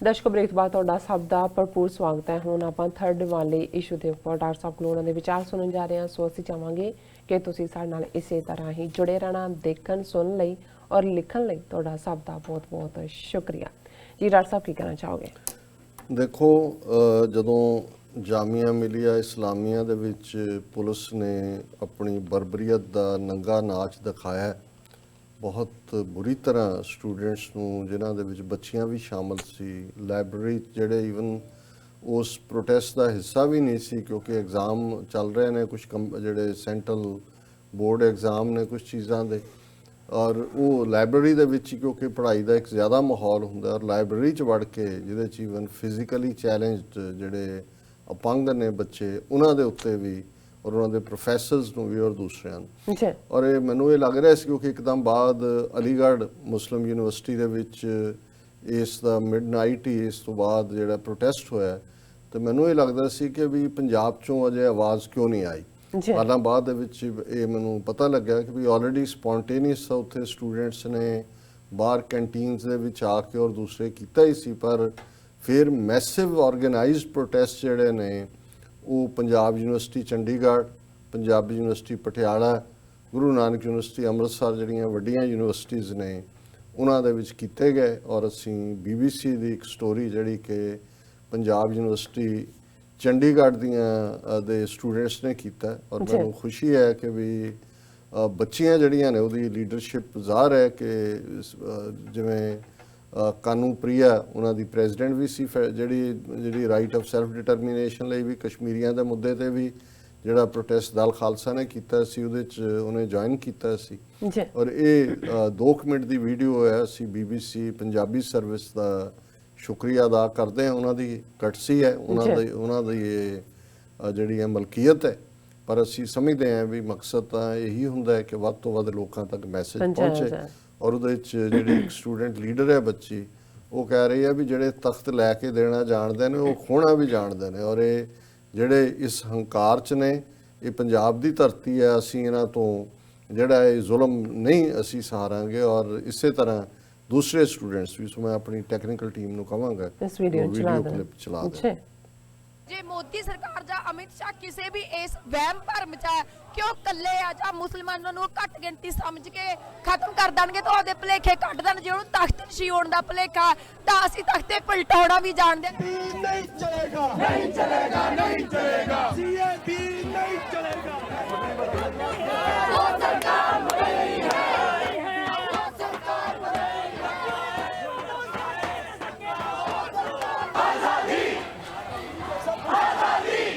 ਦਰਸ਼ਕੋ break ਤੋਂ ਬਾਅਦ ਤੁਹਾਡਾ ਸਭ ਦਾ ਭਰਪੂਰ ਸਵਾਗਤ ਹੈ। ਹੁਣ ਆਪਾਂ ਥਰਡ ਵਾਲੇ ਇਸ਼ੂ ਦੇ ਉੱਪਰ ਡਾਕਟਰ ਸਾਹਿਬ ਕੋਲੋਂ ਉਹਨਾਂ ਦੇ ਵਿਚਾਰ ਸੁਣਨ ਜਾ ਰਹੇ ਹਾਂ। ਸੋ ਅਸੀਂ ਚਾਹਾਂਗੇ ਕਿ ਤੁਸੀਂ ਸਾਡੇ ਨਾਲ ਇਸੇ ਤਰ੍ਹਾਂ ਹੀ ਜੁੜੇ ਰਹਿਣਾ। ਦੇਖਣ ਸੁਣਨ ਲਈ ਔਰ ਲਿਖਣ ਲਈ ਤੁਹਾਡਾ ਸਭ ਦਾ ਬਹੁਤ ਬਹੁਤ ਸ਼ੁਕਰੀਆ ਜੀ। ਡਾਕਟਰ ਸਾਹਿਬ ਕੀ ਕਹਿਣਾ ਚਾਹੋਗੇ? ਦੇਖੋ, ਜਦੋਂ ਜਾਮੀਆ ਮਿਲੀਆ ਇਸਲਾਮੀਆ ਦੇ ਵਿੱਚ ਪੁਲਿਸ ਨੇ ਆਪਣੀ ਬਰਬਰੀਅਤ ਦਾ ਨੰਗਾ ਨਾਚ ਦਿਖਾਇਆ, ਬਹੁਤ ਬੁਰੀ ਤਰ੍ਹਾਂ ਸਟੂਡੈਂਟਸ ਨੂੰ, ਜਿਨ੍ਹਾਂ ਦੇ ਵਿੱਚ ਬੱਚੀਆਂ ਵੀ ਸ਼ਾਮਲ ਸੀ, ਲਾਇਬ੍ਰੇਰੀ ਜਿਹੜੇ ਈਵਨ ਉਸ ਪ੍ਰੋਟੈਸਟ ਦਾ ਹਿੱਸਾ ਵੀ ਨਹੀਂ ਸੀ ਕਿਉਂਕਿ ਐਗਜ਼ਾਮ ਚੱਲ ਰਹੇ ਨੇ, ਕੁਝ ਜਿਹੜੇ ਸੈਂਟਰਲ ਬੋਰਡ ਐਗਜ਼ਾਮ ਨੇ ਕੁਝ ਚੀਜ਼ਾਂ ਦੇ, ਔਰ ਉਹ ਲਾਇਬ੍ਰੇਰੀ ਦੇ ਵਿੱਚ ਕਿਉਂਕਿ ਪੜ੍ਹਾਈ ਦਾ ਇੱਕ ਜ਼ਿਆਦਾ ਮਾਹੌਲ ਹੁੰਦਾ, ਔਰ ਲਾਇਬ੍ਰੇਰੀ 'ਚ ਵੜ ਕੇ ਜਿਹਦੇ 'ਚ ਈਵਨ ਫਿਜ਼ੀਕਲੀ ਚੈਲੰਜਡ ਜਿਹੜੇ ਅਪੰਗ ਨੇ ਬੱਚੇ, ਉਹਨਾਂ ਦੇ ਉੱਤੇ ਵੀ ਔਰ ਉਹਨਾਂ ਦੇ ਪ੍ਰੋਫੈਸਰਸ ਨੂੰ ਵੀ ਔਰ ਦੂਸਰਿਆਂ ਨੂੰ, ਔਰ ਇਹ ਮੈਨੂੰ ਇਹ ਲੱਗ ਰਿਹਾ ਸੀ ਕਿਉਂਕਿ ਇੱਕਦਮ ਬਾਅਦ ਅਲੀਗੜ੍ਹ ਮੁਸਲਿਮ ਯੂਨੀਵਰਸਿਟੀ ਦੇ ਵਿੱਚ ਇਸ ਦਾ ਮਿਡਨਾਈਟ ਹੀ ਇਸ ਤੋਂ ਬਾਅਦ ਜਿਹੜਾ ਪ੍ਰੋਟੈਸਟ ਹੋਇਆ, ਤੇ ਮੈਨੂੰ ਇਹ ਲੱਗਦਾ ਸੀ ਕਿ ਵੀ ਪੰਜਾਬ 'ਚੋਂ ਅਜੇ ਆਵਾਜ਼ ਕਿਉਂ ਨਹੀਂ ਆਈ। ਹਾਲਾਂ ਬਾਅਦ ਦੇ ਵਿੱਚ ਇਹ ਮੈਨੂੰ ਪਤਾ ਲੱਗਿਆ ਕਿ ਵੀ ਆਲਰੇਡੀ ਸਪੌਂਟੇਨੀਅਸ ਉੱਥੇ ਸਟੂਡੈਂਟਸ ਨੇ ਬਾਹਰ ਕੈਂਟੀਨਸ ਦੇ ਵਿੱਚ ਆ ਕੇ ਔਰ ਦੂਸਰੇ ਕੀਤਾ ਹੀ ਸੀ, ਪਰ ਫਿਰ ਮੈਸਿਵ ਆਰਗੇਨਾਈਜ਼ਡ ਪ੍ਰੋਟੈਸਟ ਜਿਹੜੇ ਨੇ ਉਹ Punjab university Chandigarh, Punjab university Patiala, Guru Nanak university Amritsar, ਜਿਹੜੀਆਂ ਵੱਡੀਆਂ ਯੂਨੀਵਰਸਿਟੀਜ਼ ਨੇ ਉਹਨਾਂ ਦੇ ਵਿੱਚ ਕੀਤੇ ਗਏ। ਔਰ ਅਸੀਂ BBC ਦੀ ਇੱਕ ਸਟੋਰੀ ਜਿਹੜੀ ਕਿ ਪੰਜਾਬ ਯੂਨੀਵਰਸਿਟੀ ਚੰਡੀਗੜ੍ਹ ਦੀਆਂ ਦੇ ਸਟੂਡੈਂਟਸ ਨੇ ਕੀਤਾ, ਔਰ ਮੈਨੂੰ ਖੁਸ਼ੀ ਹੈ ਕਿ ਵੀ ਬੱਚੀਆਂ ਜਿਹੜੀਆਂ ਨੇ ਉਹਦੀ ਲੀਡਰਸ਼ਿਪ ਜ਼ਾਹਰ ਹੈ ਕਿ ਜਿਵੇਂ ਕਾਨੂੰ ਪ੍ਰਿਆ ਉਹਨਾਂ ਦੀ ਪ੍ਰੈਜ਼ੀਡੈਂਟ ਵੀ ਸੀ, ਜਿਹੜੀ ਰਾਈਟ ਆਫ ਸੈਲਫ ਡਿਟਰਮੀਨੇਸ਼ਨ ਲਈ ਵੀ ਕਸ਼ਮੀਰੀਆਂ ਦੇ ਮੁੱਦੇ ਤੇ ਵੀ ਜਿਹੜਾ ਪ੍ਰੋਟੈਸਟ ਦਲ ਖਾਲਸਾ ਨੇ ਕੀਤਾ ਸੀ ਉਹਦੇ 'ਚ ਉਹਨੇ ਜੁਆਇਨ ਕੀਤਾ ਸੀ। ਔਰ ਇਹ 2 ਮਿੰਟ ਦੀ ਵੀਡੀਓ ਹੈ। ਅਸੀਂ BBC ਪੰਜਾਬੀ ਸਰਵਿਸ ਦਾ ਸ਼ੁਕਰੀਆ ਅਦਾ ਕਰਦੇ ਹਾਂ, ਉਹਨਾਂ ਦੀ ਕਟਸੀ ਹੈ, ਉਹਨਾਂ ਦੀ ਇਹ ਜਿਹੜੀ ਹੈ ਮਲਕੀਅਤ ਹੈ, ਪਰ ਅਸੀਂ ਸਮਝਦੇ ਹਾਂ ਵੀ ਮਕਸਦ ਤਾਂ ਇਹੀ ਹੁੰਦਾ ਹੈ ਕਿ ਵੱਧ ਤੋਂ ਵੱਧ ਲੋਕਾਂ ਤੱਕ ਮੈਸੇਜ ਪਹੁੰਚੇ। ਔਰ ਉਹਦੇ 'ਚ ਜਿਹੜੀ ਇੱਕ ਸਟੂਡੈਂਟ ਲੀਡਰ ਹੈ ਬੱਚੀ, ਉਹ ਕਹਿ ਰਹੀ ਹੈ ਵੀ ਜਿਹੜੇ ਤਖਤ ਲੈ ਕੇ ਦੇਣਾ ਜਾਣਦੇ ਨੇ ਉਹ ਖੋਣਾ ਵੀ ਜਾਣਦੇ ਨੇ, ਔਰ ਇਹ ਜਿਹੜੇ ਇਸ ਹੰਕਾਰ 'ਚ ਨੇ, ਇਹ ਪੰਜਾਬ ਦੀ ਧਰਤੀ ਹੈ, ਅਸੀਂ ਇਹਨਾਂ ਤੋਂ ਜਿਹੜਾ ਇਹ ਜ਼ੁਲਮ ਨਹੀਂ ਅਸੀਂ ਸਹਾਰਾਂਗੇ। ਔਰ ਇਸੇ ਤਰ੍ਹਾਂ ਦੂਸਰੇ ਸਟੂਡੈਂਟਸ ਵੀ। ਸੋ ਮੈਂ ਆਪਣੀ ਟੈਕਨੀਕਲ ਟੀਮ ਨੂੰ ਕਹਾਂਗਾ ਇਸ ਵੀਡੀਓ ਕਲਿੱਪ ਚਲਾ ਦੇ। ਜੇ ਮੋਦੀ ਸਰਕਾਰ ਜਾਂ ਅਮਿਤ ਸ਼ਾਹ ਕਿਸੇ ਵੀ ਇਸ ਵਹਿਮ ਭਰਮ 'ਚ ਹੈ ਕਿ ਉਹ ਇਕੱਲੇ ਆ ਜਾਂ ਮੁਸਲਮਾਨਾਂ ਨੂੰ ਘੱਟ ਗਿਣਤੀ ਸਮਝ ਕੇ ਖਤਮ ਕਰ ਦੇਣਗੇ ਤਾਂ ਉਹਦੇ ਭੁਲੇਖੇ ਕੱਢ ਦੇਣ। ਜੇ ਉਹਨੂੰ ਤਖਤ ਨਸ਼ੀ ਹੋਣ ਦਾ ਭੁਲੇਖਾ ਤਾਂ ਅਸੀਂ ਤਖਤੇ ਪਲਟਾਉਣਾ ਵੀ ਜਾਣਦੇ ਨਹੀਂ ਚਲੇਗਾ, ਨਹੀਂ ਚਲੇਗਾ, ਨਹੀਂ ਚਲੇਗਾ, CAB ਨਹੀਂ ਚਲੇਗਾ। ਉਹ ਸਰਕਾਰ ਬਦਲੀ ਹੈ, ਉਹ ਸਰਕਾਰ ਬਦਲੀ ਹੈ। ਆਜ਼ਾਦੀ ਆਜ਼ਾਦੀ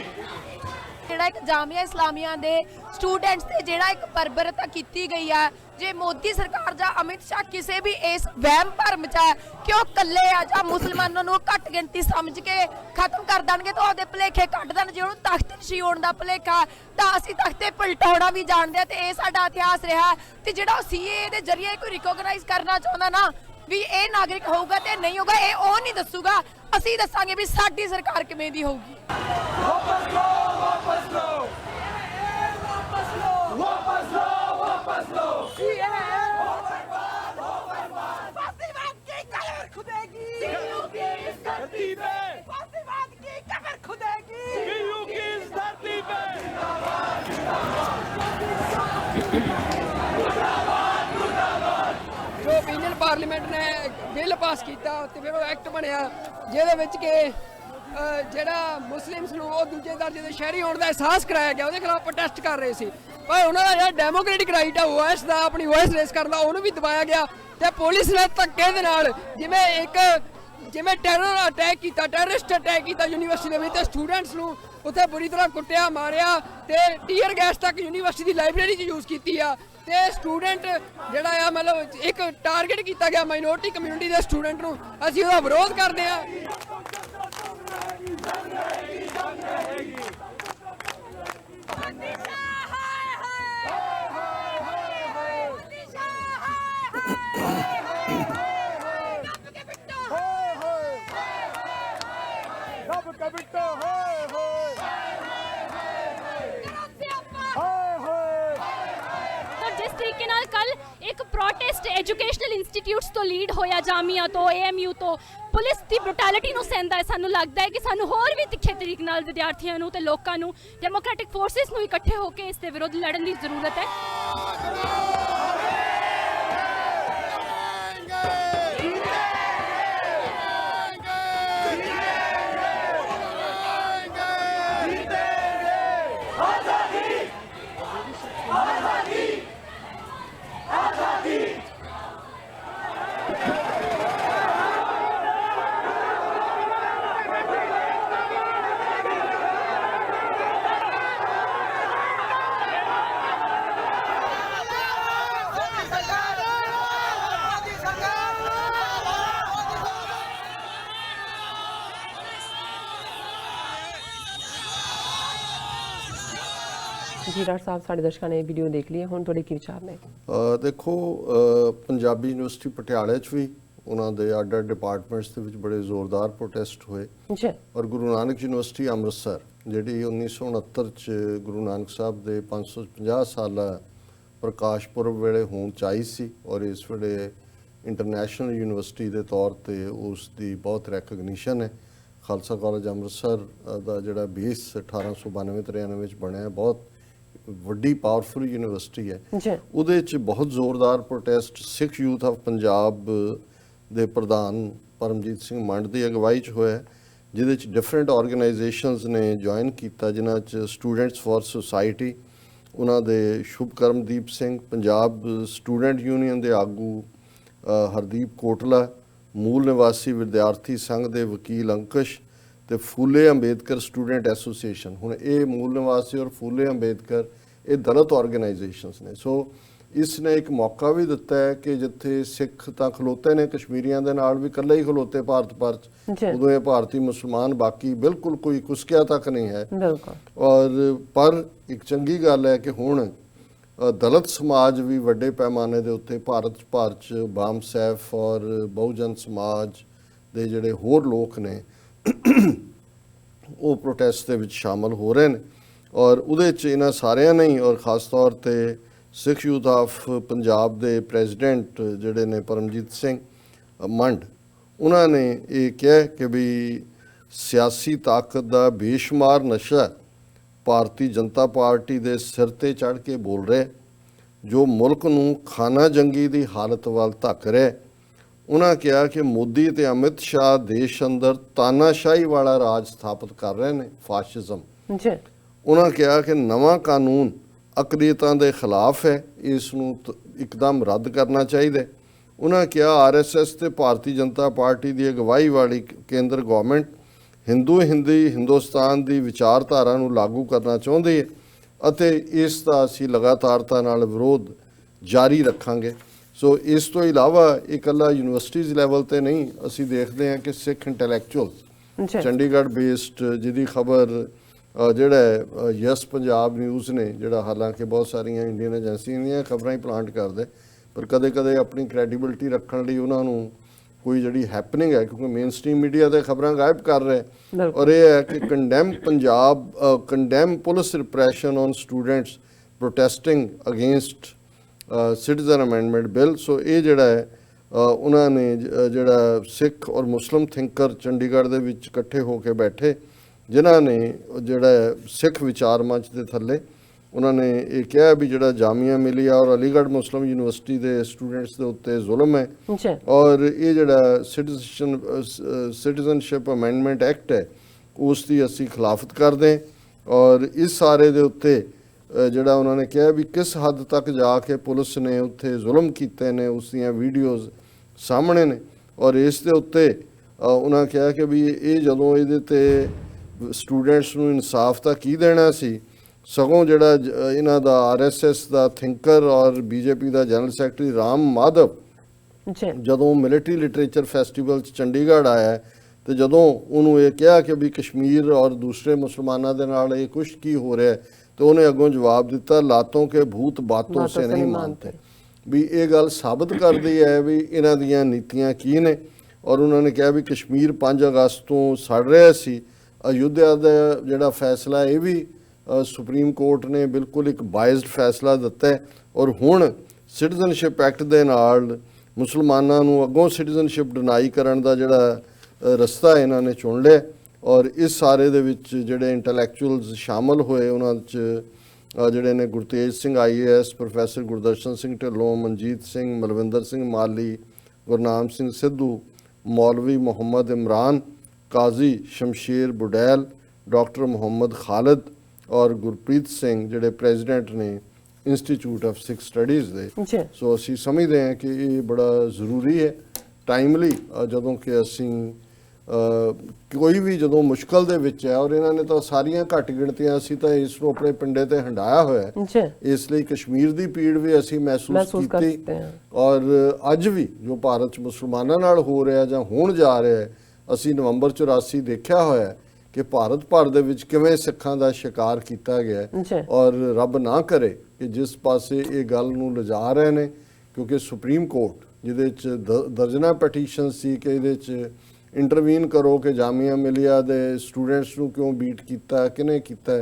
ਜਿਹੜਾ ਇੱਕ ਜਾਮੀਆ ਇਸਲਾਮੀਆ ਦੇ ਸਟੂਡੈਂਟਸ ਤੇ ਜਿਹੜਾ ਇੱਕ ਬਰਬਰਤਾ ਕੀਤੀ ਗਈ ਹੈ, ਜੇ ਮੋਦੀ ਸਰਕਾਰ ਜਾਂ ਅਮਿਤ ਸ਼ਾਹ ਕਿਸੇ ਵੀ ਇਸ ਵਹਿਮ ਭਰਮ 'ਚ ਹੈ ਕਿ ਉਹ ਇਕੱਲੇ ਆ ਜਾਂ ਮੁਸਲਮਾਨਾਂ ਨੂੰ ਘੱਟ ਗਿਣਤੀ ਸਮਝ ਕੇ ਖਤਮ ਕਰ ਦੇਣਗੇ ਤਾਂ ਉਹਦੇ ਭੁਲੇਖੇ ਕੱਢ ਦੇਣ। ਜੇ ਉਹਨੂੰ ਤਖਤ ਨਸ਼ੀ ਹੋਣ ਦਾ ਭੁਲੇਖਾ ਤਾਂ ਅਸੀਂ ਤਖਤੇ ਪਲਟਾਉਣਾ ਵੀ ਜਾਣਦੇ ਹਾਂ, ਤੇ ਇਹ ਸਾਡਾ ਇਤਿਹਾਸ ਰਿਹਾ। ਤੇ ਜਿਹੜਾ ਉਹ CAA ਦੇ ਜ਼ਰੀਏ ਕੋਈ ਰਿਕੋਗਨਾਈਜ਼ ਕਰਨਾ ਚਾਹੁੰਦਾ ਨਾ ਵੀ ਇਹ ਨਾਗਰਿਕ ਹੋਊਗਾ ਤੇ ਨਹੀਂ ਹੋਊਗਾ, ਇਹ ਉਹ ਨਹੀਂ ਦੱਸੂਗਾ, ਅਸੀਂ ਦੱਸਾਂਗੇ ਵੀ ਸਾਡੀ ਸਰਕਾਰ ਕਿਵੇਂ ਦੀ ਹੋਊਗੀ। ਵਾਪਸ ਲਓ, ਵਾਪਸ ਲਓ, ਵਾਪਸ ਲਓ, ਵਾਪਸ ਲਓ, ਵਾਪਸ ਲਓ। फासीवाद की कब्र खुदेगी, DU की इस धरती पे, फासीवाद की कब्र खुदेगी, DU की इस धरती पे। ਜੋ ਇੰਡੀਅਨ ਪਾਰਲੀਮੈਂਟ ਨੇ ਬਿੱਲ ਪਾਸ ਕੀਤਾ ਤੇ ਫਿਰ ਉਹ ਐਕਟ ਬਣਿਆ ਜਿਹਦੇ ਵਿੱਚ ਕਿ ਜਿਹੜਾ ਮੁਸਲਿਮਸ ਨੂੰ ਉਹ ਦੂਜੇ ਦਰਜੇ ਦੇ ਸ਼ਹਿਰੀ ਹੋਣ ਦਾ ਅਹਿਸਾਸ ਕਰਾਇਆ ਗਿਆ, ਉਹਦੇ ਖਿਲਾਫ ਪ੍ਰੋਟੈਸਟ ਕਰ ਰਹੇ ਸੀ। ਪਰ ਉਹਨਾਂ ਦਾ ਜਿਹੜਾ ਡੈਮੋਕ੍ਰੈਟਿਕ ਰਾਈਟ ਆ ਵੋਇਸ ਦਾ, ਆਪਣੀ ਵੋਇਸ ਰੇਸ ਕਰਨ ਦਾ, ਉਹਨੂੰ ਵੀ ਦਬਾਇਆ ਗਿਆ। ਤੇ ਪੁਲਿਸ ਨੇ ਧੱਕੇ ਦੇ ਨਾਲ ਜਿਵੇਂ ਟੈਰਰ ਅਟੈਕ ਕੀਤਾ, ਟੈਰਰਿਸਟ ਅਟੈਕ ਕੀਤਾ ਯੂਨੀਵਰਸਿਟੀ ਦੇ ਵਿੱਚ, ਤੇ ਸਟੂਡੈਂਟਸ ਨੂੰ ਉੱਥੇ ਬੁਰੀ ਤਰ੍ਹਾਂ ਕੁੱਟਿਆ, ਮਾਰਿਆ ਤੇ ਟੀਅਰ ਗੈਸ ਤੱਕ ਯੂਨੀਵਰਸਿਟੀ ਦੀ ਲਾਇਬ੍ਰੇਰੀ 'ਚ ਯੂਜ਼ ਕੀਤੀ ਆ। ਤੇ ਸਟੂਡੈਂਟ ਜਿਹੜਾ ਆ ਮਤਲਬ ਇੱਕ ਟਾਰਗੇਟ ਕੀਤਾ ਗਿਆ ਮਾਈਨੋਰਟੀ ਕਮਿਊਨਿਟੀ ਦੇ ਸਟੂਡੈਂਟ ਨੂੰ, ਅਸੀਂ ਉਹਦਾ ਵਿਰੋਧ ਕਰਦੇ ਹਾਂ। जिस तरीके नाल कल एक प्रोटेस्ट ਪ੍ਰੋਟੈਸਟ ਐਜੂਕੇਸ਼ਨਲ ਇੰਸਟੀਟਿਊਟਸ ਤੋਂ ਲੀਡ ਹੋਇਆ, ਜਾਮੀਆ ਤੋਂ, AMU ਤੋਂ, ਪੁਲਿਸ ਦੀ ਬ੍ਰੂਟੈਲਿਟੀ ਨੂੰ ਸਹਿੰਦਾ ਹੈ। ਸਾਨੂੰ ਲੱਗਦਾ ਹੈ ਕਿ ਸਾਨੂੰ ਹੋਰ ਵੀ ਤਿੱਖੇ ਤਰੀਕੇ ਨਾਲ ਵਿਦਿਆਰਥੀਆਂ ਨੂੰ ਤੇ ਲੋਕਾਂ ਨੂੰ, ਡੈਮੋਕ੍ਰੈਟਿਕ ਫੋਰਸਿਸ ਨੂੰ ਇਕੱਠੇ ਹੋ ਕੇ ਇਸ ਦੇ ਵਿਰੁੱਧ ਲੜਨ ਦੀ ਜ਼ਰੂਰਤ ਹੈ। ਜੀ ਡਾਕਟਰ ਸਾਹਿਬ, ਸਾਡੇ ਦਰਸ਼ਕਾਂ ਨੇ ਵੀਡੀਓ ਦੇਖ ਲਈ ਹੈ, ਹੁਣ ਤੁਹਾਡੇ ਕੀ ਵਿਚਾਰ ਨੇ? ਦੇਖੋ, ਪੰਜਾਬੀ ਯੂਨੀਵਰਸਿਟੀ ਪਟਿਆਲੇ 'ਚ ਵੀ ਉਹਨਾਂ ਦੇ ਅੱਡ ਡਿਪਾਰਟਮੈਂਟਸ ਦੇ ਵਿੱਚ ਬੜੇ ਜ਼ੋਰਦਾਰ ਪ੍ਰੋਟੈਸਟ ਹੋਏ ਜੀ। ਔਰ ਗੁਰੂ ਨਾਨਕ ਯੂਨੀਵਰਸਿਟੀ ਅੰਮ੍ਰਿਤਸਰ, ਜਿਹੜੀ 1969 'ਚ ਗੁਰੂ ਨਾਨਕ ਸਾਹਿਬ ਦੇ 550 ਸਾਲਾ ਪ੍ਰਕਾਸ਼ ਪੁਰਬ ਵੇਲੇ ਹੋਂਦ 'ਚ ਆਈ ਸੀ, ਔਰ ਇਸ ਵੇਲੇ ਇੰਟਰਨੈਸ਼ਨਲ ਯੂਨੀਵਰਸਿਟੀ ਦੇ ਤੌਰ ਤੇ ਉਸ ਦੀ ਬਹੁਤ ਰੈਕਗਨੀਸ਼ਨ ਹੈ। ਖਾਲਸਾ ਕਾਲਜ ਅੰਮ੍ਰਿਤਸਰ ਦਾ ਜਿਹੜਾ ਬੇਸ 1892-93 ਵਿੱਚ ਬਣਿਆ, ਬਹੁਤ ਵੱਡੀ ਪਾਵਰਫੁਲ ਯੂਨੀਵਰਸਿਟੀ ਹੈ। ਉਹਦੇ 'ਚ ਬਹੁਤ ਜ਼ੋਰਦਾਰ protest Sikh youth of Punjab ਦੇ ਪ੍ਰਧਾਨ ਪਰਮਜੀਤ ਸਿੰਘ ਮੰਡ ਦੀ ਅਗਵਾਈ 'ਚ ਹੋਇਆ, ਜਿਹਦੇ 'ਚ ਡਿਫਰੈਂਟ ਆਰਗੇਨਾਈਜੇਸ਼ਨਸ ਨੇ ਜੁਆਇਨ ਕੀਤਾ, ਜਿਨ੍ਹਾਂ 'ਚ ਸਟੂਡੈਂਟਸ ਫॉर ਸੁਸਾਇਟੀ, ਉਹਨਾਂ ਦੇ ਸ਼ੁਭਕਰਮਦੀਪ ਸਿੰਘ, ਪੰਜਾਬ ਸਟੂਡੈਂਟ ਯੂਨੀਅਨ ਦੇ ਆਗੂ ਹਰਦੀਪ ਕੋਟਲਾ, ਮੂਲ ਨਿਵਾਸੀ ਵਿਦਿਆਰਥੀ ਸੰਘ ਦੇ ਵਕੀਲ ਅੰਕਸ਼ ਤੇ ਫੂਲੇ ਅੰਬੇਦਕਰ ਸਟੂਡੈਂਟ ਐਸੋਸੀਏਸ਼ਨ। ਹੁਣ ਇਹ ਮੂਲ ਨਿਵਾਸੀ ਔਰ ਫੂਲੇ ਅੰਬੇਦਕਰ ਇਹ ਦਲਿਤ ਆਰਗੇਨਾਈਜੇਸ਼ਨਸ ਨੇ। ਸੋ ਇਸ ਨੇ ਇੱਕ ਮੌਕਾ ਵੀ ਦਿੱਤਾ ਹੈ ਕਿ ਜਿੱਥੇ ਸਿੱਖ ਤਾਂ ਖਲੋਤੇ ਨੇ, ਕਸ਼ਮੀਰੀਆਂ ਦੇ ਨਾਲ ਵੀ ਇਕੱਲੇ ਹੀ ਖਲੋਤੇ ਭਾਰਤ ਭਰ 'ਚ, ਉਦੋਂ ਇਹ ਭਾਰਤੀ ਮੁਸਲਮਾਨ ਬਾਕੀ ਬਿਲਕੁਲ ਕੋਈ ਕੁਸਕਿਆ ਤੱਕ ਨਹੀਂ ਹੈ। ਔਰ ਪਰ ਇੱਕ ਚੰਗੀ ਗੱਲ ਹੈ ਕਿ ਹੁਣ ਦਲਿਤ ਸਮਾਜ ਵੀ ਵੱਡੇ ਪੈਮਾਨੇ ਦੇ ਉੱਤੇ ਭਾਰਤ ਭਰ 'ਚ ਬਾਮ ਸੈਫ ਔਰ ਬਹੁਜਨ ਸਮਾਜ ਦੇ ਜਿਹੜੇ ਹੋਰ ਲੋਕ ਨੇ ਉਹ ਪ੍ਰੋਟੈਸਟ ਦੇ ਵਿੱਚ ਸ਼ਾਮਲ ਹੋ ਰਹੇ ਨੇ। ਔਰ ਉਹਦੇ 'ਚ ਇਹਨਾਂ ਸਾਰਿਆਂ ਨੇ, ਔਰ ਖਾਸ ਤੌਰ ਤੇ ਸਿੱਖ ਯੂਥ ਆਫ ਪੰਜਾਬ ਦੇ ਪ੍ਰੈਜ਼ੀਡੈਂਟ ਜਿਹੜੇ ਨੇ ਪਰਮਜੀਤ ਸਿੰਘ ਮੰਡ, ਉਹਨਾਂ ਨੇ ਇਹ ਕਿਹਾ ਕਿ ਵੀ ਸਿਆਸੀ ਤਾਕਤ ਦਾ ਬੇਸ਼ੁਮਾਰ ਨਸ਼ਾ ਭਾਰਤੀ ਜਨਤਾ ਪਾਰਟੀ ਦੇ ਸਿਰ ਤੇ ਚੜ੍ਹ ਕੇ ਬੋਲ ਰਿਹਾ, ਜੋ ਮੁਲਕ ਨੂੰ ਖਾਨਾ ਜੰਗੀ ਦੀ ਹਾਲਤ ਵੱਲ ਧੱਕ ਰਿਹਾ। ਉਹਨਾਂ ਕਿਹਾ ਕਿ ਮੋਦੀ ਤੇ ਅਮਿਤ ਸ਼ਾਹ ਦੇਸ਼ ਅੰਦਰ ਤਾਨਾਸ਼ਾਹੀ ਵਾਲਾ ਰਾਜ ਸਥਾਪਿਤ ਕਰ ਰਹੇ ਨੇ, ਫਾਸ਼ਿਜ਼ਮ। ਉਹਨਾਂ ਕਿਹਾ ਕਿ ਨਵਾਂ ਕਾਨੂੰਨ ਅਕਲੀਅਤਾਂ ਦੇ ਖਿਲਾਫ ਹੈ, ਇਸ ਨੂੰ ਇੱਕਦਮ ਰੱਦ ਕਰਨਾ ਚਾਹੀਦਾ। ਉਹਨਾਂ ਕਿਹਾ RSS ਤੇ ਭਾਰਤੀ ਜਨਤਾ ਪਾਰਟੀ ਦੀ ਅਗਵਾਈ ਵਾਲੀ ਕੇਂਦਰ ਗਵਰਨਮੈਂਟ ਹਿੰਦੀ ਹਿੰਦੁਸਤਾਨ ਦੀ ਵਿਚਾਰਧਾਰਾ ਨੂੰ ਲਾਗੂ ਕਰਨਾ ਚਾਹੁੰਦੀ ਹੈ ਅਤੇ ਇਸ ਦਾ ਅਸੀਂ ਲਗਾਤਾਰਤਾ ਨਾਲ ਵਿਰੋਧ ਜਾਰੀ ਰੱਖਾਂਗੇ। ਸੋ ਇਸ ਤੋਂ ਇਲਾਵਾ ਇਕੱਲਾ ਯੂਨੀਵਰਸਿਟੀਜ਼ ਲੈਵਲ ਤੇ ਨਹੀਂ, ਅਸੀਂ ਦੇਖਦੇ ਹਾਂ ਕਿ ਸਿੱਖ ਇੰਟੈਲੈਕਚੁਅਲਸ ਚੰਡੀਗੜ੍ਹ ਬੇਸਡ, ਜਿਹਦੀ ਖਬਰ ਜਿਹੜਾ ਯਸ ਪੰਜਾਬ ਨਿਊਜ਼ ਨੇ, ਜਿਹੜਾ ਹਾਲਾਂਕਿ ਬਹੁਤ ਸਾਰੀਆਂ ਇੰਡੀਅਨ ਏਜੰਸੀਆਂ ਦੀਆਂ ਖਬਰਾਂ ਹੀ ਪਲਾਂਟ ਕਰਦੇ, ਪਰ ਕਦੇ-ਕਦੇ ਆਪਣੀ ਕ੍ਰੈਡੀਬਿਲਿਟੀ ਰੱਖਣ ਲਈ ਉਹਨਾਂ ਨੂੰ ਕੋਈ ਜਿਹੜੀ ਹੈਪਨਿੰਗ ਹੈ, ਕਿਉਂਕਿ ਮੇਨ ਸਟ੍ਰੀਮ ਮੀਡੀਆ ਤੇ ਖਬਰਾਂ ਗਾਇਬ ਕਰ ਰਹੇ, ਔਰ ਇਹ ਹੈ ਕਿ condemn police repression on students protesting against citizen amendment bill. So ਇਹ ਜਿਹੜਾ ਹੈ ਉਹਨਾਂ ਨੇ ਜਿਹੜਾ ਸਿੱਖ ਔਰ ਮੁਸਲਿਮ ਥਿੰਕਰ ਚੰਡੀਗੜ੍ਹ ਦੇ ਵਿੱਚ ਇਕੱਠੇ ਹੋ ਕੇ ਬੈਠੇ, ਜਿਨ੍ਹਾਂ ਨੇ ਜਿਹੜਾ ਸਿੱਖ ਵਿਚਾਰ ਮੰਚ ਦੇ ਥੱਲੇ ਉਹਨਾਂ ਨੇ ਇਹ ਕਿਹਾ ਵੀ ਜਿਹੜਾ ਜਾਮੀਆ ਮਿਲੀਆ ਔਰ ਅਲੀਗੜ੍ਹ ਮੁਸਲਿਮ ਯੂਨੀਵਰਸਿਟੀ ਦੇ ਸਟੂਡੈਂਟਸ ਦੇ ਉੱਤੇ ਜ਼ੁਲਮ ਹੈ, ਔਰ ਇਹ ਜਿਹੜਾ ਸਿਟੀਜ਼ਨਸ਼ਿਪ ਅਮੈਂਡਮੈਂਟ ਐਕਟ ਹੈ ਉਸ ਦੀ ਅਸੀਂ ਖਿਲਾਫਤ ਕਰਦੇ। ਔਰ ਇਸ ਸਾਰੇ ਦੇ ਉੱਤੇ ਜਿਹੜਾ ਉਹਨਾਂ ਨੇ ਕਿਹਾ ਵੀ ਕਿਸ ਹੱਦ ਤੱਕ ਜਾ ਕੇ ਪੁਲਿਸ ਨੇ ਉੱਥੇ ਜ਼ੁਲਮ ਕੀਤੇ ਨੇ, ਉਸ ਦੀਆਂ ਵੀਡੀਓਜ਼ ਸਾਹਮਣੇ ਨੇ। ਔਰ ਇਸ ਦੇ ਉੱਤੇ ਉਹਨਾਂ ਕਿਹਾ ਕਿ ਵੀ ਇਹ ਜਦੋਂ ਇਹਦੇ ਤੇ ਸਟੂਡੈਂਟਸ ਨੂੰ ਇਨਸਾਫ ਤਾਂ ਕੀ ਦੇਣਾ ਸੀ, ਸਗੋਂ ਜਿਹੜਾ ਇਹਨਾਂ ਦਾ RSS ਦਾ ਥਿੰਕਰ ਔਰ BJP ਦਾ ਜਨਰਲ ਸੈਕਟਰੀ ਰਾਮ ਮਾਧਵ ਜਦੋਂ ਮਿਲਟਰੀ ਲਿਟਰੇਚਰ ਫੈਸਟੀਵਲ 'ਚ ਚੰਡੀਗੜ੍ਹ ਆਇਆ ਤੇ ਜਦੋਂ ਉਹਨੂੰ ਇਹ ਕਿਹਾ ਕਿ ਵੀ ਕਸ਼ਮੀਰ ਔਰ ਦੂਸਰੇ ਮੁਸਲਮਾਨਾਂ ਦੇ ਨਾਲ ਇਹ ਕੁਛ ਕੀ ਹੋ ਰਿਹਾ, ਤੇ ਉਹਨੇ ਅੱਗੋਂ ਜਵਾਬ ਦਿੱਤਾ, ਲਾਤੋਂ ਕੇ ਭੂਤ ਬਾਤੋਂ ਸੇ ਨਹੀਂ ਮਾਨਤੇ। ਵੀ ਇਹ ਗੱਲ ਸਾਬਤ ਕਰਦੀ ਹੈ ਵੀ ਇਹਨਾਂ ਦੀਆਂ ਨੀਤੀਆਂ ਕੀ ਨੇ। ਔਰ ਉਹਨਾਂ ਨੇ ਕਿਹਾ ਵੀ ਕਸ਼ਮੀਰ 5 ਅਗਸਤ ਤੋਂ ਸੜ ਰਿਹਾ ਸੀ, ਅਯੁੱਧਿਆ ਦਾ ਜਿਹੜਾ ਫੈਸਲਾ ਇਹ ਵੀ ਸੁਪਰੀਮ ਕੋਰਟ ਨੇ ਬਿਲਕੁਲ ਇੱਕ ਬਾਇਸਡ ਫੈਸਲਾ ਦਿੱਤਾ ਹੈ, ਔਰ ਹੁਣ ਸਿਟੀਜ਼ਨਸ਼ਿਪ ਐਕਟ ਦੇ ਨਾਲ ਮੁਸਲਮਾਨਾਂ ਨੂੰ ਅੱਗੋਂ ਸਿਟੀਜ਼ਨਸ਼ਿਪ ਡਿਨਾਈ ਕਰਨ ਦਾ ਜਿਹੜਾ ਰਸਤਾ ਇਹਨਾਂ ਨੇ ਚੁਣ ਲਿਆ। ਔਰ ਇਸ ਸਾਰੇ ਦੇ ਵਿੱਚ ਜਿਹੜੇ ਇੰਟੈਲੈਕਚੁਅਲਸ ਸ਼ਾਮਲ ਹੋਏ ਉਹਨਾਂ 'ਚ ਜਿਹੜੇ ਨੇ ਗੁਰਤੇਜ ਸਿੰਘ IAS, ਪ੍ਰੋਫੈਸਰ ਗੁਰਦਰਸ਼ਨ ਸਿੰਘ ਢਿੱਲੋਂ, ਮਨਜੀਤ ਸਿੰਘ, ਮਲਵਿੰਦਰ ਸਿੰਘ ਮਾਲੀ, ਗੁਰਨਾਮ ਸਿੰਘ ਸਿੱਧੂ, ਮੌਲਵੀ ਮੁਹੰਮਦ ਇਮਰਾਨ, ਕਾਜ਼ੀ ਸ਼ਮਸ਼ੀਰ ਬੁਡੈਲ, ਡਾਕਟਰ ਮੁਹੰਮਦ ਖਾਲਿਦ ਔਰ ਗੁਰਪ੍ਰੀਤ ਸਿੰਘ ਜਿਹੜੇ ਪ੍ਰੈਜ਼ੀਡੈਂਟ ਨੇ ਇੰਸਟੀਚਿਊਟ ਆਫ ਸਿੱਖ ਸਟੱਡੀਜ਼ ਦੇ। ਜੀ ਸੋ ਅਸੀਂ ਸਮਝਦੇ ਹਾਂ ਕਿ ਇਹ ਬੜਾ ਜ਼ਰੂਰੀ ਹੈ ਟਾਈਮਲੀ, ਜਦੋਂ ਕਿ ਅਸੀਂ ਕੋਈ ਵੀ ਜਦੋਂ ਮੁਸ਼ਕਲ ਦੇ ਵਿੱਚ ਹੈ, ਔਰ ਇਹਨਾਂ ਨੇ ਤਾਂ ਸਾਰੀਆਂ ਘੱਟ ਗਿਣਤੀਆਂ, ਅਸੀਂ ਤਾਂ ਇਸ ਨੂੰ ਆਪਣੇ ਪਿੰਡੇ ਤੇ ਹੰਡਾਇਆ ਹੋਇਆ ਹੈ। ਜੀ ਇਸ ਲਈ ਕਸ਼ਮੀਰ ਦੀ ਪੀੜ ਵੀ ਅਸੀਂ ਮਹਿਸੂਸ ਕਰ ਕੀਤੀ, ਸਕਦੇ ਹਾਂ। ਔਰ ਅੱਜ ਵੀ ਜੋ ਭਾਰਤ 'ਚ ਮੁਸਲਮਾਨਾਂ ਨਾਲ ਹੋ ਰਿਹਾ ਜਾਂ ਹੋਣ ਜਾ ਰਿਹਾ ਹੈ, ਅਸੀਂ ਨਵੰਬਰ 84 ਦੇਖਿਆ ਹੋਇਆ ਹੈ ਕਿ ਭਾਰਤ ਭਰ ਦੇ ਵਿੱਚ ਕਿਵੇਂ ਸਿੱਖਾਂ ਦਾ ਸ਼ਿਕਾਰ ਕੀਤਾ ਗਿਆ ਹੈ। ਜੀ ਔਰ ਰੱਬ ਨਾ ਕਰੇ ਕਿ ਜਿਸ ਪਾਸੇ ਇਹ ਗੱਲ ਨੂੰ ਲਿਜਾ ਰਹੇ ਨੇ, ਕਿਉਂਕਿ ਸੁਪਰੀਮ ਕੋਰਟ ਜਿਹਦੇ 'ਚ ਦਰਜਨਾਂ ਪੈਟੀਸ਼ਨ ਸੀ ਕਿ ਇਹਦੇ 'ਚ ਇੰਟਰਵੀਨ ਕਰੋ ਕਿ ਜਾਮੀਆ ਮਿਲੀਆ ਦੇ ਸਟੂਡੈਂਟਸ ਨੂੰ ਕਿਉਂ ਬੀਟ ਕੀਤਾ, ਕਿਹਨੇ ਕੀਤਾ,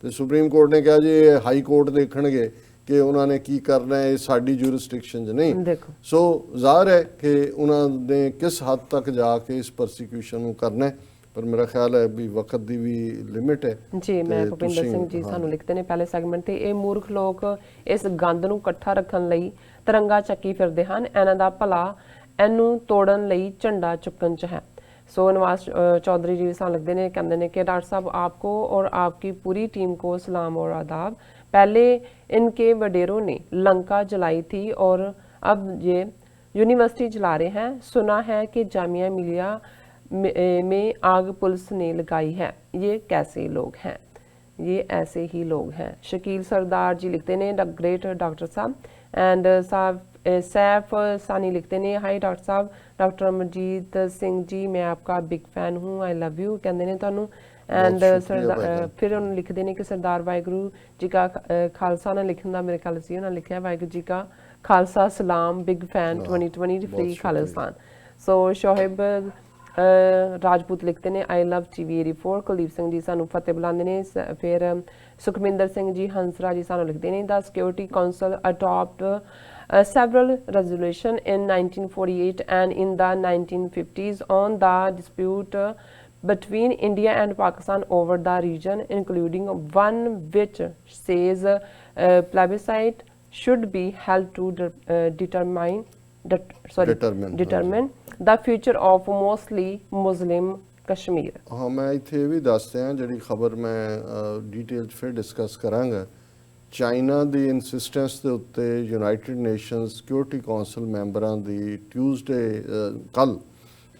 ਤੇ ਸੁਪਰੀਮ ਕੋਰਟ ਨੇ ਕਿਹਾ ਜੀ ਇਹ ਹਾਈ ਕੋਰਟ ਦੇਖਣਗੇ ਕਿ ਉਹਨਾਂ ਨੇ ਕੀ ਕਰਨਾ ਹੈ, ਇਹ ਸਾਡੀ ਜੁਰਿਸਡਿਕਸ਼ਨ 'ਚ ਨਹੀਂ। ਦੇਖੋ ਸੋ ਜ਼ਾਹਰ ਹੈ ਕਿ ਉਹਨਾਂ ਨੇ ਕਿਸ ਹੱਦ ਤੱਕ ਜਾ ਕੇ ਇਸ ਪਰਸੀਕਿਊਸ਼ਨ ਨੂੰ ਕਰਨਾ ਹੈ, ਪਰ ਮੇਰਾ ਖਿਆਲ ਹੈ ਵੀ ਵਕਤ ਦੀ ਵੀ ਲਿਮਿਟ ਹੈ। ਜੀ ਮੈਂ ਤੇ ਭੁਪਿੰਦਰ ਤੁਸੀਂ- ਸਿੰਘ ਜੀ ਹਾਂ। ਸਾਨੂੰ ਲਿਖਦੇ ਨੇ ਪਹਿਲੇ ਸੈਗਮੈਂਟ ਤੇ, ਇਹ ਮੂਰਖ ਲੋਕ ਇਸ ਗੰਦ ਨੂੰ ਇਕੱਠਾ ਰੱਖਣ ਲਈ ਤਿਰੰਗਾ ਚੱਕੀ ਫਿਰਦੇ ਹਨ, ਇਹਨਾਂ ਦਾ ਭਲਾ ਇਹਨੂੰ ਤੋੜਨ ਲਈ ਝੰਡਾ ਚੁੱਕਣ 'ਚ ਹੈ। ਸੋ नवाज चौधरी जी ਸਾਨੂੰ लिखते हैं, कहते हैं कि डॉक्टर साहब आपको और आपकी पूरी टीम को सलाम और आदाब। पहले इनके वडेरों ने लंका जलाई थी और अब ये यूनिवर्सिटी जला रहे हैं। सुना है कि जामिया मिलिया में आग पुलिस ने लगाई है। ये कैसे लोग हैं? ये ऐसे ही लोग हैं। शकील सरदार जी लिखते हैं, द ग्रेट डॉक्टर साहब। एंड सैफ सानी लिखते हैं, हाय डॉक्टर साहब, डॉक्टर अमरजीत सिंह जी मैं आपका बिग फैन हूँ, आई लव यू कहते हैं ਤੁਹਾਨੂੰ। एंड फिर उन्होंने लिखते हैं कि सरदार वाहिगुरू जी का खालसा ना लिखने का मेरे ख्याल से उन्होंने लिखा है वाहिगुरू जी का खालसा सलाम big fan 2020 free Khalistan. So Shoaib Rajput लिखते हैं, I love TV 84। Kuldeep Singh ji सानू फतेह बुलाते हैं। फिर सुखमिंदर सिंह जी हंसरा जी सानू लिखते हैं, the security council adopt several resolutions in 1948 and in the 1950s on the dispute between India and Pakistan over the region, including one which says plebiscite should be held to determine the future of mostly Muslim Kashmir। ਹਾਂ, ਮੈਂ ਇੱਥੇ ਇਹ ਵੀ ਦੱਸ ਦਿਆਂ, ਜਿਹੜੀ ਖਬਰ ਮੈਂ detail 'ਚ ਫਿਰ ਡਿਸਕਸ ਕਰਾਂਗਾ। ਚਾਈਨਾ ਦੀ ਇਨਸਿਸਟੈਂਸ ਦੇ ਉੱਤੇ ਯੂਨਾਈਟਿਡ ਨੇਸ਼ਨਸ ਸਿਕਿਉਰਿਟੀ ਕਾਉਂਸਲ ਮੈਂਬਰਾਂ ਦੀ ਟਿਊਜ਼ਡੇ ਕੱਲ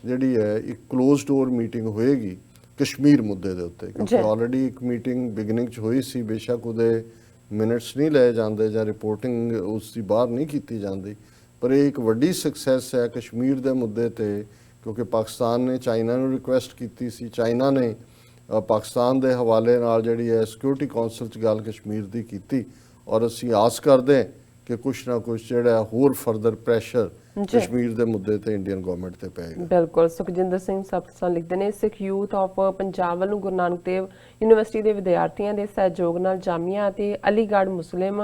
ਜਿਹੜੀ ਹੈ ਇੱਕ ਕਲੋਜ਼ ਡੋਰ ਮੀਟਿੰਗ ਹੋਏਗੀ ਕਸ਼ਮੀਰ ਮੁੱਦੇ ਦੇ ਉੱਤੇ, ਕਿਉਂਕਿ ਆਲਰੇਡੀ ਇੱਕ ਮੀਟਿੰਗ ਬਿਗਨਿੰਗ 'ਚ ਹੋਈ ਸੀ। ਬੇਸ਼ੱਕ ਉਹਦੇ ਮਿੰਟਸ ਨਹੀਂ ਲਏ ਜਾਂਦੇ ਜਾਂ ਰਿਪੋਰਟਿੰਗ ਉਸ ਦੀ ਬਾਹਰ ਨਹੀਂ ਕੀਤੀ ਜਾਂਦੀ, ਪਰ ਇਹ ਇੱਕ ਵੱਡੀ ਸਕਸੈਸ ਹੈ ਕਸ਼ਮੀਰ ਦੇ ਮੁੱਦੇ ਤੇ, ਕਿਉਂਕਿ ਪਾਕਿਸਤਾਨ ਨੇ ਚਾਈਨਾ ਨੂੰ ਰਿਕੁਐਸਟ ਕੀਤੀ ਸੀ, ਚਾਈਨਾ ਨੇ ਪਾਕਿਸਤਾਨ ਦੇ ਹਵਾਲੇ ਨਾਲ ਜਿਹੜੀ ਹੈ ਸਿਕਿਉਰਿਟੀ ਕਾਉਂਸਲ 'ਚ ਗੱਲ ਕਸ਼ਮੀਰ ਦੀ ਕੀਤੀ, ਔਰ ਅਸੀਂ ਆਸ ਕਰਦੇ ਹਾਂ ਕਿ ਕੁਛ ਨਾ ਕੁਛ ਜਿਹੜਾ ਹੋਰ ਫਰਦਰ ਪ੍ਰੈਸ਼ਰ ਕਸ਼ਮੀਰ ਦੇ ਮੁੱਦੇ ਤੇ ਇੰਡੀਅਨ ਗਵਰਨਮੈਂਟ ਤੇ ਪਏਗਾ। ਬਿਲਕੁਲ। ਸੁਖਜਿੰਦਰ ਸਿੰਘ ਸਬਸਾਂ ਲਿਖਦੇ ਨੇ, ਸਿੱਖ ਯੂਥ ਆਫ ਪੰਜਾਬ ਵੱਲੋਂ ਗੁਰੂ ਨਾਨਕ ਦੇਵ ਯੂਨੀਵਰਸਿਟੀ ਦੇ ਵਿਦਿਆਰਥੀਆਂ ਦੇ ਸਹਿਯੋਗ ਨਾਲ ਜਾਮੀਆ ਅਤੇ ਅਲੀਗੜ੍ਹ ਮੁਸਲਿਮ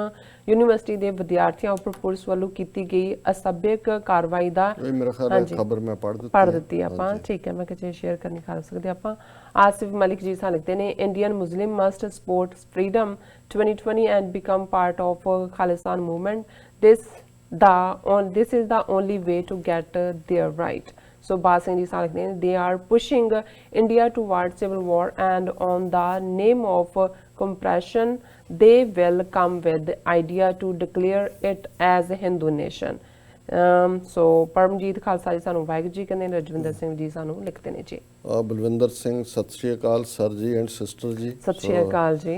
ਯੂਨੀਵਰਸਿਟੀ ਦੇ ਵਿਦਿਆਰਥੀਆਂ ਉੱਪਰ ਪੁਲਿਸ ਵੱਲੋਂ ਕੀਤੀ ਗਈ ਅਸਭਿਅਕ ਕਾਰਵਾਈ ਦਾ ਇਹ ਮੇਰਾ ਖਿਆਲ ਹੈ ਖਬਰ ਮੈਂ ਪੜ੍ਹ ਦਿੱਤੀ ਆਪਾਂ। ਠੀਕ ਹੈ, ਮੈਂ ਕਿਹਾ ਸ਼ੇਅਰ ਕਰਨੀ ਖਾ ਸਕਦੇ ਆਪਾਂ। ਆਸਿਫ ਮਲਿਕ ਜੀ ਸਾਨੂੰ ਲਿਖਦੇ ਨੇ, Indian Muslim must support freedom 2020 and become part of Khalistan movement. This is the only way to get their right. So Bas Singh ji Singh, they are pushing India towards civil war, and on the name of compression they will come with the idea to declare it as a Hindu nation. So Paramjit Khalsa ਜੀ ਸਾਨੂੰ ਵਾਹਿਗੁਰੂ ਜੀ ਕਹਿੰਦੇ ਨੇ, ਰਜਵਿੰਦਰ ਸਿੰਘ ਜੀ ਸਾਨੂੰ ਲਿਖਦੇ ਨੇ ਜੀ। ਬਲਵਿੰਦਰ ਸਿੰਘ ਸਤਿ ਸ਼੍ਰੀ ਅਕਾਲ sir ਜੀ ਐਂਡ ਸਿਸਟਰ ਜੀ। ਸਤਿ ਸ਼੍ਰੀ ਅਕਾਲ ਜੀ।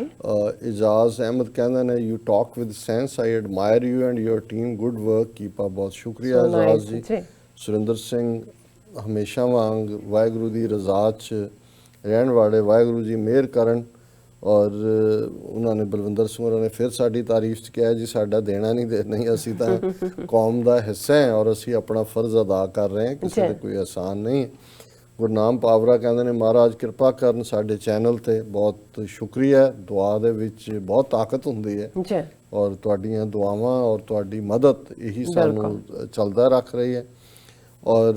ਇਜਾਜ਼ ਅਹਿਮਦ ਕਹਿੰਦੇ ਨੇ, you talk with sense, I admire you and your team, good work, keep up. ਬਹੁਤ ਸ਼ੁਕਰੀਆ ਇਜਾਜ਼ ਜੀ। ਸੁਰਿੰਦਰ ਸਿੰਘ ਹਮੇਸ਼ਾ ਵਾਂਗ ਵਾਹਿਗੁਰੂ ਦੀ ਰਜ਼ਾ 'ਚ ਰਹਿਣ ਵਾਲੇ, ਵਾਹਿਗੁਰੂ ਜੀ ਮਿਹਰ ਕਰਨ। ਔਰ ਉਹਨਾਂ ਨੇ ਬਲਵਿੰਦਰ ਸਿੰਘ ਹੋਰਾਂ ਨੇ ਫਿਰ ਸਾਡੀ ਤਾਰੀਫ 'ਚ ਕਿਹਾ ਜੀ ਸਾਡਾ ਦੇਣਾ ਨਹੀਂ, ਅਸੀਂ ਤਾਂ ਕੌਮ ਦਾ ਹਿੱਸਾ ਹੈ ਔਰ ਅਸੀਂ ਆਪਣਾ ਫਰਜ਼ ਅਦਾ ਕਰ ਰਹੇ ਹਾਂ, ਕਿਸੇ ਦਾ ਕੋਈ ਆਸਾਨ ਨਹੀਂ ਹੈ। ਗੁਰਨਾਮ ਪਾਵਰਾ ਕਹਿੰਦੇ ਨੇ, ਮਹਾਰਾਜ ਕਿਰਪਾ ਕਰਨ ਸਾਡੇ ਚੈਨਲ ਤੇ। ਬਹੁਤ ਸ਼ੁਕਰੀਆ। ਦੁਆ ਦੇ ਵਿੱਚ ਬਹੁਤ ਤਾਕਤ ਹੁੰਦੀ ਹੈ, ਔਰ ਤੁਹਾਡੀਆਂ ਦੁਆਵਾਂ ਔਰ ਤੁਹਾਡੀ ਮਦਦ ਇਹੀ ਸਾਨੂੰ ਚੱਲਦਾ ਰੱਖ ਰਹੀ ਹੈ। ਔਰ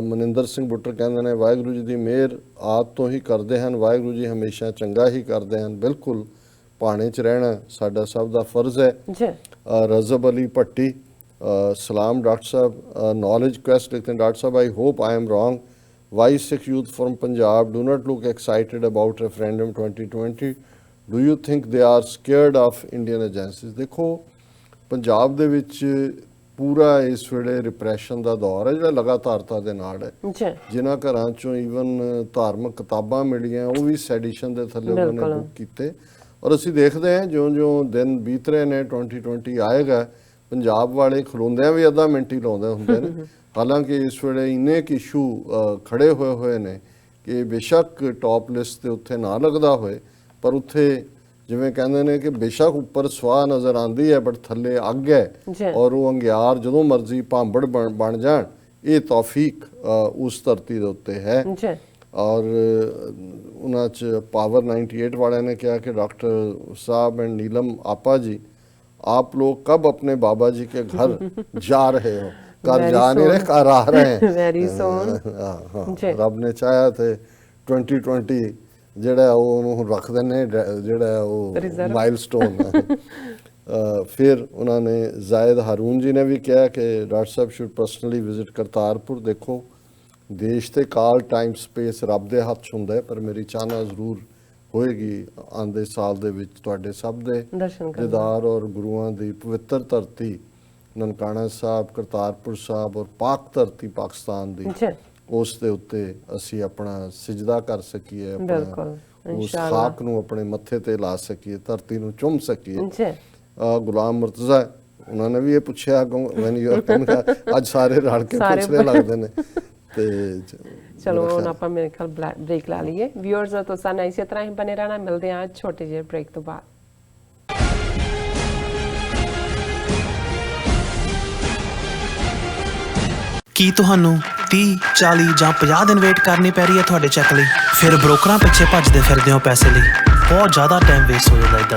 ਮਨਿੰਦਰ ਸਿੰਘ ਬੁੱਟਰ ਕਹਿੰਦੇ ਨੇ ਵਾਹਿਗੁਰੂ ਜੀ ਦੀ ਮਿਹਰ ਆਪ ਤੋਂ ਹੀ ਕਰਦੇ ਹਨ, ਵਾਹਿਗੁਰੂ ਜੀ ਹਮੇਸ਼ਾ ਚੰਗਾ ਹੀ ਕਰਦੇ ਹਨ। ਬਿਲਕੁਲ ਭਾਣੇ 'ਚ ਰਹਿਣਾ ਸਾਡਾ ਸਭ ਦਾ ਫਰਜ਼ ਹੈ ਜੀ। रजब अली भट्टी सलाम डॉक्टर साहब नॉलेज क्वेस्ट लिखते हैं डॉक्टर साहब I hope I am wrong why Sikh youth from Punjab do not look excited about referendum 2020 do you think they are scared of Indian agencies. देखो पंजाब ਦੇ ਵਿੱਚ ਪੂਰਾ ਇਸ ਵੇਲੇ ਰਿਪਰੈਸ਼ਨ ਦਾ ਦੌਰ ਹੈ ਜਿਹੜਾ ਲਗਾਤਾਰਤਾ ਦੇ ਨਾਲ ਹੈ। ਜੀ। ਜਿਨ੍ਹਾਂ ਘਰਾਂ ਚੋਂ ਈਵਨ ਧਾਰਮਿਕ ਕਿਤਾਬਾਂ ਮਿਲੀਆਂ ਉਹ ਵੀ ਸੈਡੀਸ਼ਨ ਦੇ ਥੱਲੇ ਉਹਨਾਂ ਨੇ ਬੁੱਕ ਕੀਤੇ। ਔਰ ਅਸੀਂ ਦੇਖਦੇ ਹਾਂ ਜਿਉਂ-ਜਿਉਂ ਦਿਨ ਬੀਤ ਰਹੇ ਨੇ 2020 ਆਏਗਾ ਪੰਜਾਬ ਵਾਲੇ ਖਲੋਂਦਿਆਂ ਵੀ ਅੱਧਾ ਮਿੰਟ ਹੀ ਲਾਉਂਦੇ ਹੁੰਦੇ ਨੇ। ਹਾਲਾਂਕਿ ਇਸ ਵੇਲੇ ਇੰਨੇ ਕੁ ਇਸ਼ੂ ਖੜੇ ਹੋਏ ਨੇ ਕਿ ਬੇਸ਼ੱਕ ਟੌਪ ਲਿਸਟ ਤੇ ਉੱਥੇ ਨਾ ਲੱਗਦਾ ਹੋਏ ਪਰ ਉੱਥੇ ਜਿਵੇਂ ਕਹਿੰਦੇ ਨੇ ਕਿ ਬੇਸ਼ੱਕ ਉੱਪਰ ਸਵਾਹ ਨਜ਼ਰ ਆਉਂਦੀ ਹੈ ਬਟ ਥੱਲੇ ਅੱਗ ਹੈ ਔਰ ਉਹ ਅੰਗਿਆਰ ਜਦੋਂ ਮਰਜ਼ੀ ਭਾਂਬੜ ਬਣ ਜਾਣ ਇਹ ਤੌਫੀਕ ਉਸ ਧਰਤੀ ਦੇ ਉੱਤੇ ਹੈ। और उन्होंने पावर 98 वाले ने कहा कि डॉक्टर साहब एंड नीलम आपा जी आप लोग कब अपने बाबा जी के घर जा रहे हो, घर जा नहीं रहे घर आ रहे हैं। वेरी सोन रब ने चाहा थे 2020 ਜਿਹੜਾ ਉਹਨੂੰ ਰੱਖਦੇ ਨੇ ਜਿਹੜਾ ਉਹ ਮਾਈਲਸਟੋਨ। फिर उन्होंने जायद हारून जी ने भी कहा कि डॉक्टर साहब शुड पर्सनली विजिट करतारपुर। देखो देश ते काल टाइम स्पेस रब दे हੱਥ 'ਚ ਹੁੰਦਾ ਪਰ ਮੇਰੀ ਚਾਹਨਾ ਜ਼ਰੂਰ ਹੋਏਗੀ ਆਉਂਦੇ ਸਾਲ ਦੇ ਵਿੱਚ ਤੁਹਾਡੇ ਸਭ ਦੇ ਦੀਦਾਰ ਔਰ ਗੁਰੂਆਂ ਦੀ ਪਵਿੱਤਰ ਧਰਤੀ ਨਨਕਾਣਾ ਸਾਹਿਬ, ਕਰਤਾਰਪੁਰ ਸਾਹਿਬ ਔਰ ਪਾਕ ਧਰਤੀ ਪਾਕਿਸਤਾਨ ਦੀ ਉਸ ਦੇ ਉੱਤੇ ਅਸੀਂ ਆਪਣਾ ਸਜਦਾ ਕਰ ਸਕੀਏ, ਉਸ ਖਾਕ ਨੂੰ ਆਪਣੇ ਮੱਥੇ ਤੇ ਲਾ ਸਕੀਏ, ਧਰਤੀ ਨੂੰ ਚੁੰਮ ਸਕੀਏ। ਗੁਲਾਮ ਮੁਰਤਜ਼ਾ ਉਹਨਾਂ ਨੇ ਵੀ ਇਹ ਪੁੱਛਿਆ ਵੈਨ ਯੂ ਆਰ ਕਮਿੰਗ, ਅੱਜ ਸਾਰੇ ਰਲ ਕੇ ਪੁੱਛਦੇ ਲੱਗਦੇ ਨੇ। चलो ਹੁਣ ਆਪਾਂ ਮੇਰੇ ਖਿਆਲ ਬ੍ਰੇਕ ਲਾ ਲਈਏ। ਵਿਊਅਰਸ ਤੋਂ ਸਾਨੂੰ ਇਸੇ ਤਰ੍ਹਾਂ ਹੀ ਬਨੇ ਰਹਿਣਾ, ਮਿਲਦੇ ਹਾਂ ਛੋਟੇ ਜਿਹੇ ਬ੍ਰੇਕ ਤੋਂ ਬਾਅਦ। ਕੀ ਤੁਹਾਨੂੰ 30, 40 ਜਾਂ 50 ਦਿਨ ਵੇਟ ਕਰਨੀ ਪੈ ਰਹੀ ਹੈ ਤੁਹਾਡੇ ਚੈੱਕ ਲਈ? ਫਿਰ ਬ੍ਰੋਕਰਾਂ ਪਿੱਛੇ ਭੱਜਦੇ ਫਿਰਦੇ ਹੋ ਪੈਸੇ ਲਈ, ਬਹੁਤ ਜ਼ਿਆਦਾ ਟਾਈਮ ਵੇਸਟ ਹੋ ਜਾਂਦਾ ਇੱਦਾਂ।